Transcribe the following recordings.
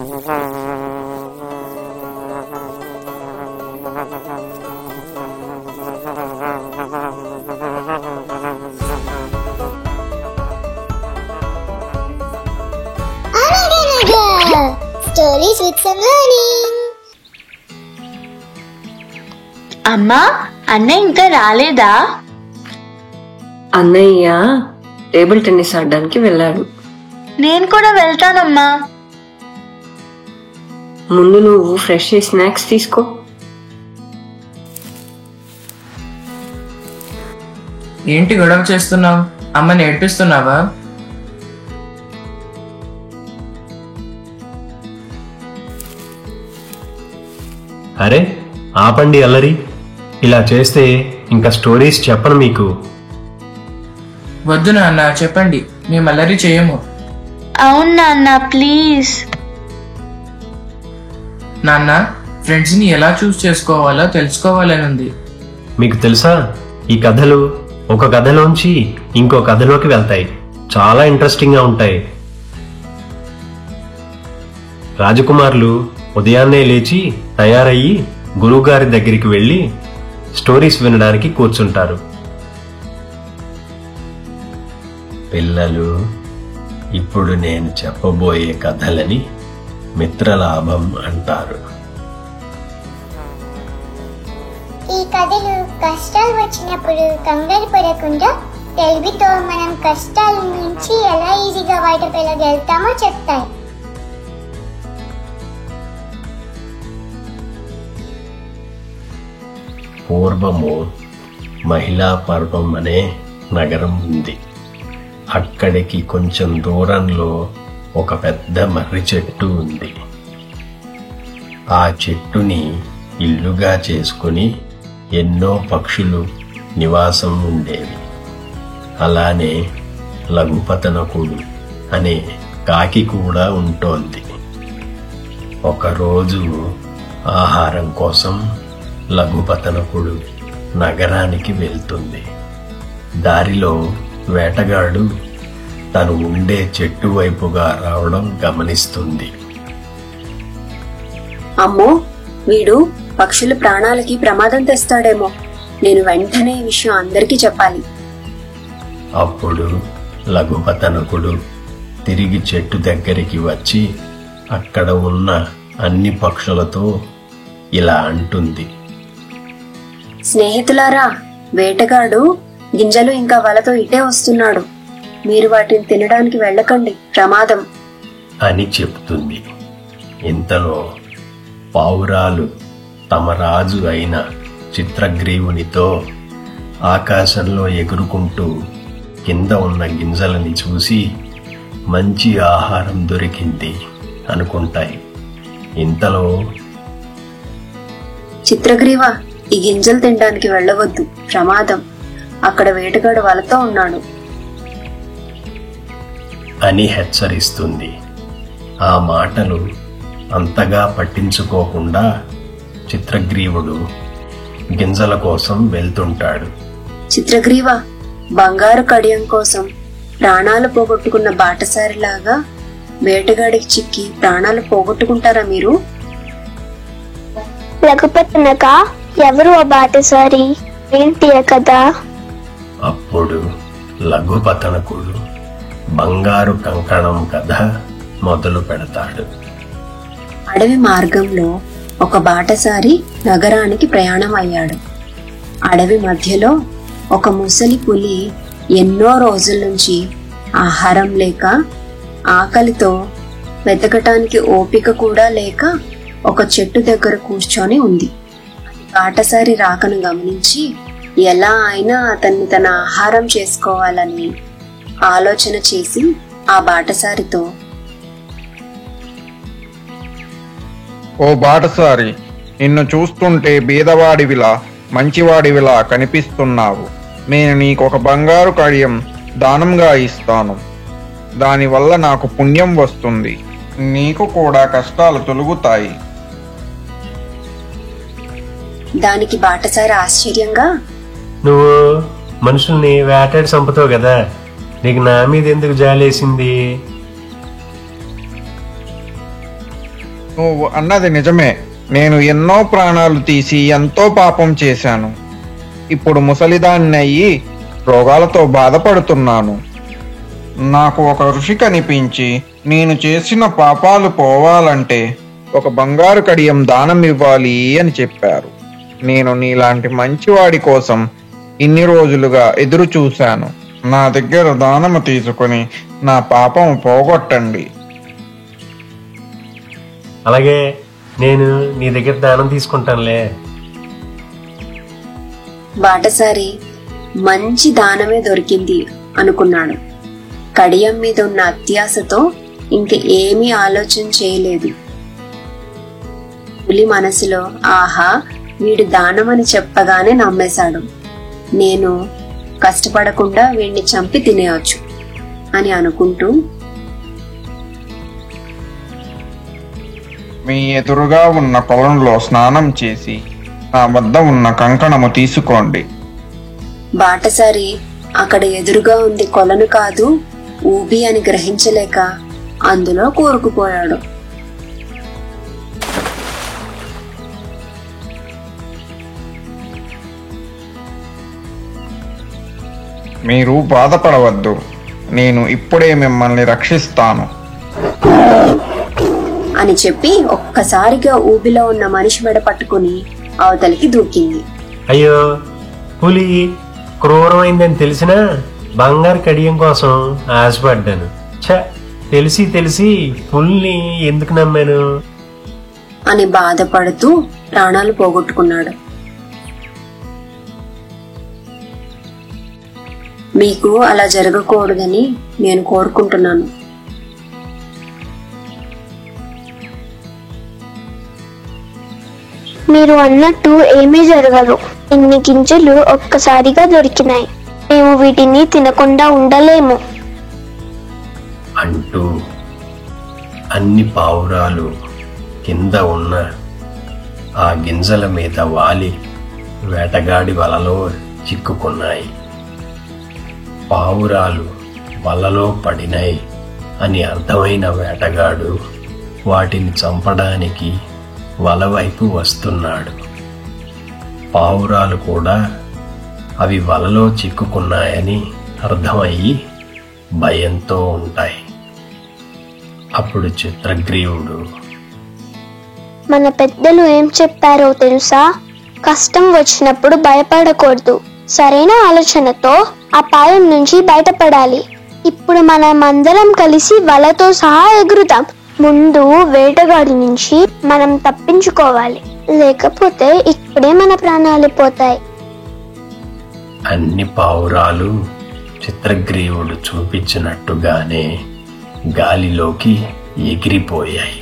Stories with some learning. అమ్మా, అన్నయ్య ఇంకా రాలేదా? అన్నయ్య టేబుల్ టెన్నిస్ ఆడడానికి వెళ్ళాడు. నేను కూడా వెళ్తానమ్మా. ముందు నువ్వు ఫ్రెష్ అయ్యి స్నాక్స్ తీసుకో. ఏంటి గొడవ చేస్తున్నావు? అమ్మని ఏడ్పిస్తున్నావా? అరే ఆపండి అల్లరి, ఇలా చేస్తే ఇంకా స్టోరీస్ చెప్పను మీకు. వద్దు నాన్న, చెప్పండి, మేము అల్లరి చేయము. అవును నాన్న, ప్లీజ్. నాన్న, ఫ్రెండ్స్ ని ఎలా చూస్ చేసుకోవాలో తెలుసుకోవాలని ఉంది. మీకు తెలుసా, ఈ కథలు ఒక కథలోంచి ఇంకో కథలోకి వెళ్తాయి. చాలా ఇంట్రెస్టింగ్ గా ఉంటాయి. రాజకుమారులు ఉదయాన్నే లేచి తయారయ్యి గురువుగారి దగ్గరికి వెళ్ళి స్టోరీస్ వినడానికి కూర్చుంటారు. పిల్లలు, ఇప్పుడు నేను చెప్పబోయే కథలని మిత్రలాభం అంటారు. ఈ కథలు కష్టాలు వచ్చినప్పుడు కంగారు పడకుండా తెలివితో మనం కష్టాల నుంచి ఎలా ఈజీగా బయటకు వెళ్ళగలుగుతామో చెప్తాయి. పూర్వము మహిళా పర్వం అనే నగరం ఉంది. అక్కడికి కొంచెం దూరంలో ఒక పెద్ద మర్రి చెట్టు ఉంది. ఆ చెట్టుని ఇల్లుగా చేసుకుని ఎన్నో పక్షులు నివాసం ఉండేవి. అలానే లఘుపతనకుడు అనే కాకి కూడా ఉంటోంది. ఒకరోజు ఆహారం కోసం లఘుపతనకుడు నగరానికి వెళ్తుంది. దారిలో వేటగాడు తను ఉండే చెట్టు వైపుగా రావడం గమనిస్తుంది. అమ్మో, వీడు పక్షుల ప్రాణాలకి ప్రమాదం తెస్తాడేమో. నేను వెంటనే ఈ విషయం అందరికీ చెప్పాలి. అప్పుడు లఘుపతనకుడు తిరిగి చెట్టు దగ్గరికి వచ్చి అక్కడ ఉన్న అన్ని పక్షులతో ఇలా అంటుంది. స్నేహితులారా, వేటగాడు గింజలు ఇంకా వలతో ఇటే వస్తున్నాడు. మీరు వాటిని తినడానికి వెళ్ళకండి, ప్రమాదం అని చెప్తుంది. ఇంతలో పావురాలు తమ రాజు అయిన చిత్రగ్రీవునితో ఆకాశంలో ఎగురుకుంటూ కింద ఉన్న గింజలని చూసి మంచి ఆహారం దొరికింది అనుకుంటాయి. ఇంతలో చిత్రగ్రీవ, ఈ గింజలు తినడానికి వెళ్ళవద్దు, ప్రమాదం. అక్కడ వేటగాడు వలతో ఉన్నాడు అని హెచ్చరిస్తుంది. ఆ మాటలు అంతగా పట్టించుకోకుండా చిత్రగ్రీవుడు గింజల కోసం వెళ్తుంటాడు. చిత్రగ్రీవ, బంగారు కడియం కోసం ప్రాణాలు పోగొట్టుకున్న బాటసారిలాగా వేటగాడికి చిక్కి ప్రాణాలు పోగొట్టుకుంటారా మీరు? లఘుపతనక, ఎవరు ఆ బాటసారి? ఏంటి ఆ కథ? అప్పుడు లఘుపతనకుడు బంగారు కంకణం కథ మొదలు పెడతాడు. అడవి మార్గంలో ఒక బాటసారి నగరానికి ప్రయాణం అయ్యాడు. అడవి మధ్యలో ఒక ముసలి పులి ఎన్నో రోజుల నుంచి ఆహారం లేక, ఆకలితో వెతకటానికి ఓపిక కూడా లేక ఒక చెట్టు దగ్గర కూర్చొని ఉంది. బాటసారి రాకను గమనించి ఎలా అయినా అతన్ని తన ఆహారం చేసుకోవాలని ఆలోచన చేసి ఆ బాటసారితో, ఓ బాటసారి, నిన్ను చూస్తుంటే బీదవాడివిలా మంచివాడివిలా కనిపిస్తున్నావు. నేను నీకొక బంగారు కడియం దానంగా ఇస్తాను. దానివల్ల నాకు పుణ్యం వస్తుంది. నీకు కూడా కష్టాలు తొలగుతాయి. దానికి బాటసారి ఆశ్చర్యంగా, నువ్వు మనుషుల్ని వేటాడి చంపుతావు కదా, నీకు నా మీద ఎందుకు జాలేసింది? నువ్వు అన్నది నిజమే. నేను ఎన్నో ప్రాణాలు తీసి ఎంతో పాపం చేశాను. ఇప్పుడు ముసలిదాన్ని అయ్యి రోగాలతో బాధపడుతున్నాను. నాకు ఒక ఋషి కనిపించి నేను చేసిన పాపాలు పోవాలంటే ఒక బంగారు కడియం దానం ఇవ్వాలి అని చెప్పారు. నేను నీలాంటి మంచివాడి కోసం ఇన్ని రోజులుగా ఎదురు చూశాను. నా దగ్గర దానము తీసుకొని నా పాపం పోగొట్టండి. అలాగే నేను నీ దగ్గర దానం తీసుకుంటానులే. బాటసారి మంచి దానమే దొరికింది అనుకున్నాడు. కడియం మీద ఉన్న అత్యాశతో ఇంక ఏమీ ఆలోచన చేయలేదు. పులి మనసులో ఆహా వీడు దానమని చెప్పగానే నమ్మేశాడు. నేను కష్టపడకుండా వీడిని చంపి తినేయచ్చు అని అనుకుంటూ మీ ఎదురుగా ఉన్న కొలంలో స్నానం చేసి నా వద్ద ఉన్న కంకణము తీసుకోండి. బాటసారి అక్కడ ఎదురుగా ఉంది కొలను కాదు ఊబి అని గ్రహించలేక అందులో కూరుకుపోయాడు. మీరు బాధపడవద్దు, నేను ఇప్పుడే మిమ్మల్ని రక్షిస్తాను అని చెప్పి ఒక్కసారిగా ఊబిలో ఉన్న మనిషి మెడ పట్టుకుని అవతలికి దూకింది. అయ్యో, పులి క్రూరమైందని తెలిసినా బంగారు కడియం కోసం ఆశపడ్డాను. తెలిసి తెలిసి పులిని ఎందుకు నమ్మాను అని బాధపడుతూ ప్రాణాలు పోగొట్టుకున్నాడు. మీకు అలా జరగకూడదని నేను కోరుకుంటున్నాను. మీరు అన్నట్టు ఏమీ జరగదు. ఇన్ని గింజలు ఒక్కసారిగా దొరికినాయి. మేము వీటిని తినకుండా ఉండలేము అంటూ అన్ని పావురాలు కింద ఉన్న ఆ గింజల మీద వాలి వేటగాడి వలలో చిక్కుకున్నాయి. పావురాలు వలలో పడినాయి అని అర్థమైన వేటగాడు వాటిని చంపడానికి వల వైపు వస్తున్నాడు. పావురాలు కూడా అవి వలలో చిక్కుకున్నాయని అర్థమయ్యి భయంతో ఉంటాయి. అప్పుడు చిత్రగ్రీవుడు, మన పెద్దలు ఏం చెప్పారో తెలుసా? కష్టం వచ్చినప్పుడు భయపడకూడదు. సరైన ఆలోచనతో అపాయం నుంచి బయటపడాలి. ఇప్పుడు మనమందరం కలిసి వలతో సహా ఎగురుతాం. ముందు వేటగాడి నుంచి మనం తప్పించుకోవాలి, లేకపోతే ఇప్పుడే మన ప్రాణాలు పోతాయి. అన్ని పావురాలు చిత్రగ్రీవుడు చూపించినట్టుగానే గాలిలోకి ఎగిరిపోయాయి.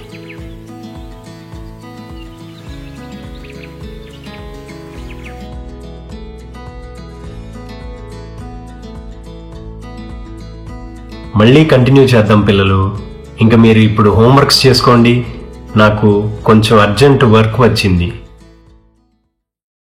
మళ్ళీ కంటిన్యూ చేద్దాం పిల్లలు. ఇంకా మీరు ఇప్పుడు హోంవర్క్స్ చేసుకోండి. నాకు కొంచెం అర్జెంట్ వర్క్ వచ్చింది.